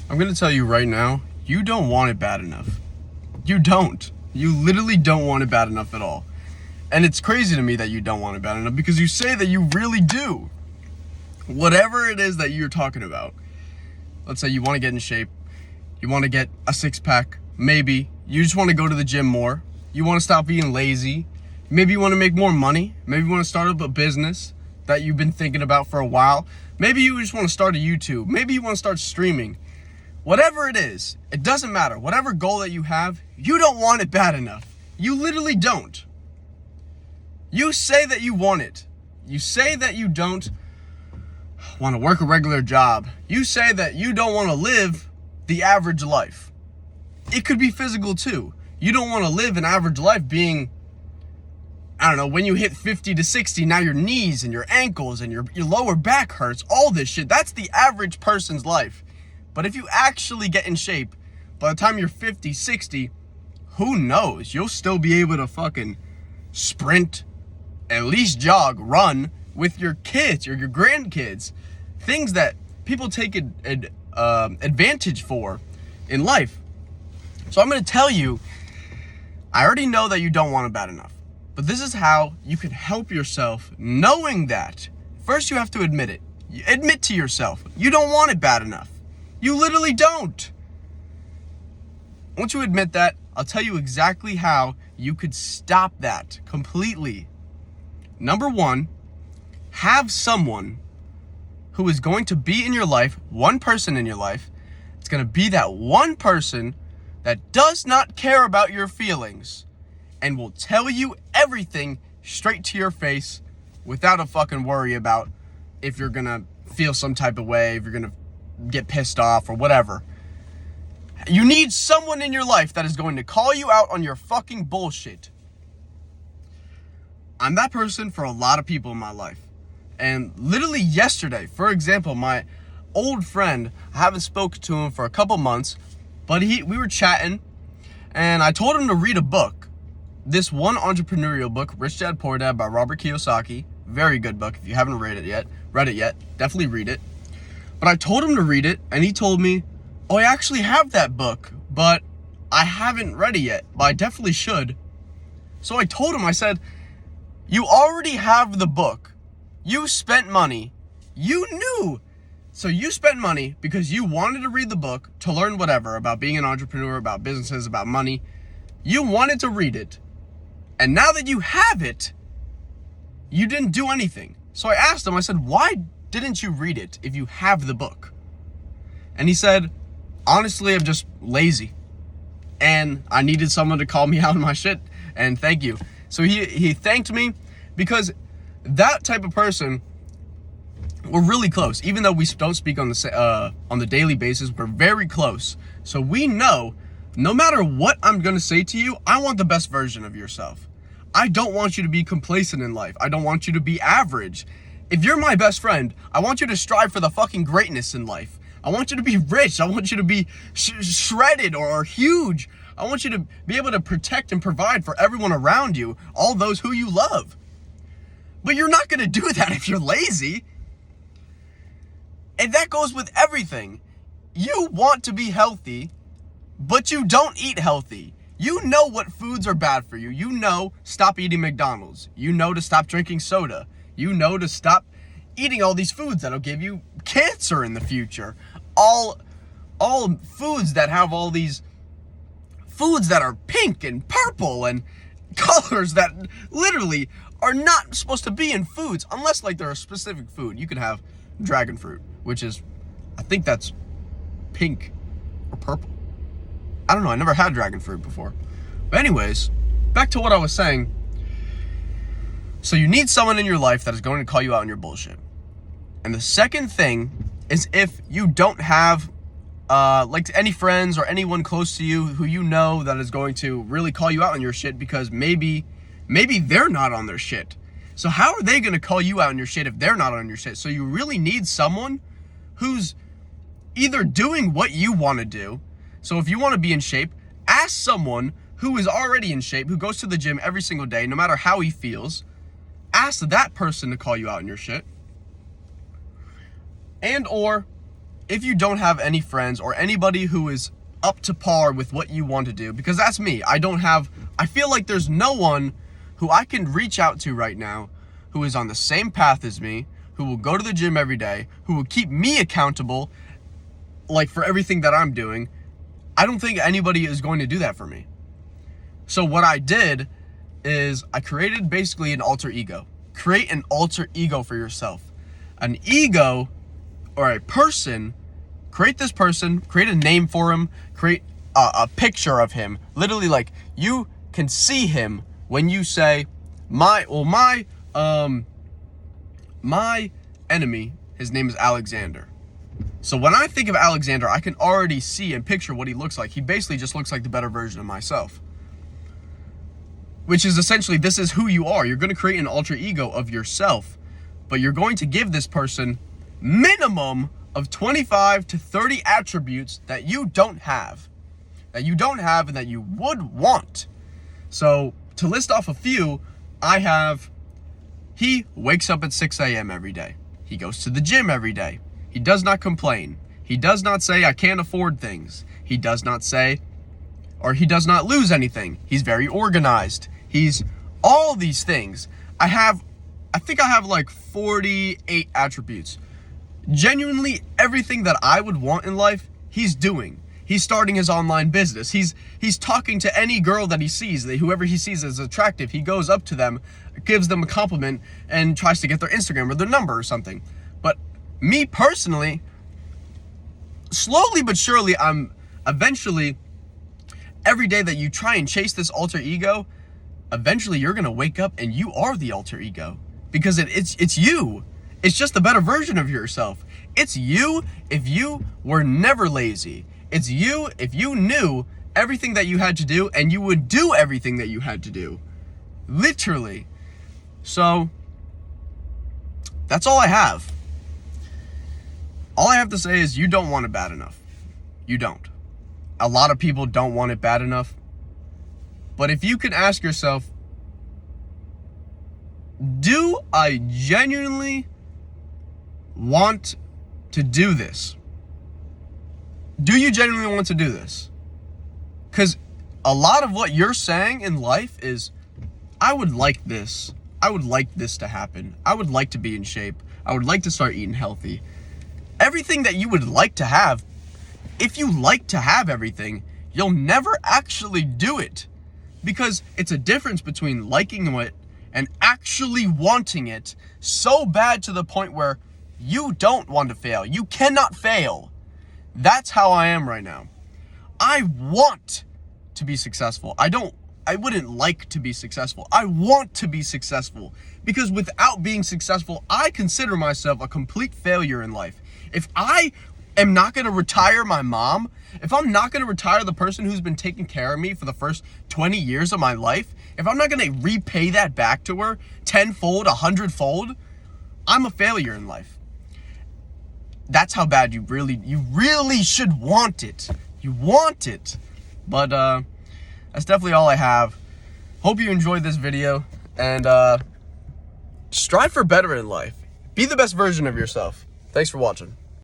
I'm going to tell you right now, you don't want it bad enough. You don't. You literally don't want it bad enough at all. And it's crazy to me that you don't want it bad enough because you say that you really do. Whatever it is that you're talking about. Let's say you want to get in shape. You want to get a six-pack. Maybe. You just want to go to the gym more. You want to stop being lazy. Maybe you want to make more money. Maybe you want to start up a business that you've been thinking about for a while. Maybe you just want to start a YouTube. Maybe you want to start streaming. Whatever it is, it doesn't matter. Whatever goal that you have, you don't want it bad enough. You literally don't. You say that you want it. You say that you don't want to work a regular job. You say that you don't want to live the average life. It could be physical too. You don't want to live an average life being, I don't know, when you hit 50 to 60, now your knees and your ankles and your lower back hurts, all this shit. That's the average person's life. But if you actually get in shape, by the time you're 50, 60, who knows? You'll still be able to fucking sprint, at least jog, run with your kids or your grandkids. Things that people take advantage for in life. So I'm going to tell you, I already know that you don't want it bad enough. But this is how you can help yourself knowing that. First, you have to admit it. Admit to yourself, you don't want it bad enough. You literally don't. Once you admit that, I'll tell you exactly how you could stop that completely. Number one, have someone who is going to be in your life, one person in your life. It's going to be that one person that does not care about your feelings and will tell you everything straight to your face without a fucking worry about if you're going to feel some type of way, if you're going to get pissed off or whatever. You need someone in your life that is going to call you out on your fucking bullshit. I'm that person for a lot of people in my life. And literally yesterday, for example, my old friend, I haven't spoken to him for a couple months, but we were chatting and I told him to read a book. This one entrepreneurial book, Rich Dad Poor Dad by Robert Kiyosaki. Very good book. If you haven't read it yet, definitely read it. But I told him to read it, and he told me, oh, I actually have that book, but I haven't read it yet, but I definitely should. So I told him, I said, you already have the book. You spent money. You knew. So you spent money because you wanted to read the book to learn whatever about being an entrepreneur, about businesses, about money. You wanted to read it. And now that you have it, you didn't do anything. So I asked him, I said, why didn't you read it if you have the book? And he said, honestly, I'm just lazy. And I needed someone to call me out on my shit. And thank you. So he thanked me because that type of person, we're really close. Even though we don't speak on the daily basis, we're very close. So we know, no matter what I'm going to say to you, I want the best version of yourself. I don't want you to be complacent in life. I don't want you to be average. If you're my best friend, I want you to strive for the fucking greatness in life. I want you to be rich. I want you to be shredded or huge. I want you to be able to protect and provide for everyone around you, all those who you love. But you're not going to do that if you're lazy. And that goes with everything. You want to be healthy, but you don't eat healthy. You know what foods are bad for you. You know, stop eating McDonald's. You know to stop drinking soda. You know to stop eating all these foods that'll give you cancer in the future. All foods that have all these foods that are pink and purple and colors that literally are not supposed to be in foods unless like they're a specific food. You can have dragon fruit, which is, I think that's pink or purple. I don't know. I never had dragon fruit before. But anyways, back to what I was saying. So you need someone in your life that is going to call you out on your bullshit. And the second thing is if you don't have like any friends or anyone close to you who you know that is going to really call you out on your shit because maybe they're not on their shit. So how are they going to call you out on your shit if they're not on your shit? So you really need someone who's either doing what you want to do. So if you want to be in shape, ask someone who is already in shape, who goes to the gym every single day, no matter how he feels. Ask that person to call you out on your shit. And or if you don't have any friends or anybody who is up to par with what you want to do, because that's me. I feel like there's no one who I can reach out to right now who is on the same path as me, who will go to the gym every day, who will keep me accountable, like, for everything that I'm doing. I don't think anybody is going to do that for me. So what I did is I created basically an alter ego. Create an alter ego for yourself. An ego, or a person, create this person, create a name for him, create a picture of him. Literally, like, you can see him when you say, my enemy, his name is Alexander. So when I think of Alexander, I can already see and picture what he looks like. He basically just looks like the better version of myself. Which is essentially, this is who you are. You're going to create an alter ego of yourself, but you're going to give this person minimum of 25 to 30 attributes that you don't have. And that you would want. So to list off a few, I have, he wakes up at 6 a.m. every day. He goes to the gym every day. He does not complain. He does not say, I can't afford things. He does not say, or he does not lose anything. He's very organized. He's all these things. I think I have like 48 attributes. Genuinely everything that I would want in life, he's doing. He's starting his online business. He's talking to any girl that he sees, whoever he sees as attractive. He goes up to them, gives them a compliment, and tries to get their Instagram or their number or something. But me personally, slowly but surely, I'm eventually, every day that you try and chase this alter ego, eventually you're gonna wake up and you are the alter ego. Because it's you. It's just a better version of yourself. It's you if you were never lazy. It's you if you knew everything that you had to do and you would do everything that you had to do. Literally. So, that's all I have. All I have to say is you don't want it bad enough. You don't. A lot of people don't want it bad enough. But if you can ask yourself, do I genuinely want to do this? Do you genuinely want to do this? Because a lot of what you're saying in life is, I would like this. I would like this to happen. I would like to be in shape. I would like to start eating healthy. Everything that you would like to have, if you like to have everything, you'll never actually do it. Because it's a difference between liking it and actually wanting it so bad to the point where you don't want to fail. You cannot fail. That's how I am right now. I want to be successful. I wouldn't like to be successful. I want to be successful. Because without being successful, I consider myself a complete failure in life. If I am not going to retire my mom, if I'm not going to retire the person who's been taking care of me for the first 20 years of my life, if I'm not going to repay that back to her tenfold, 100-fold, I'm a failure in life. That's how bad you really should want it. You want it. But that's definitely all I have. Hope you enjoyed this video, and strive for better in life. Be the best version of yourself. Thanks for watching.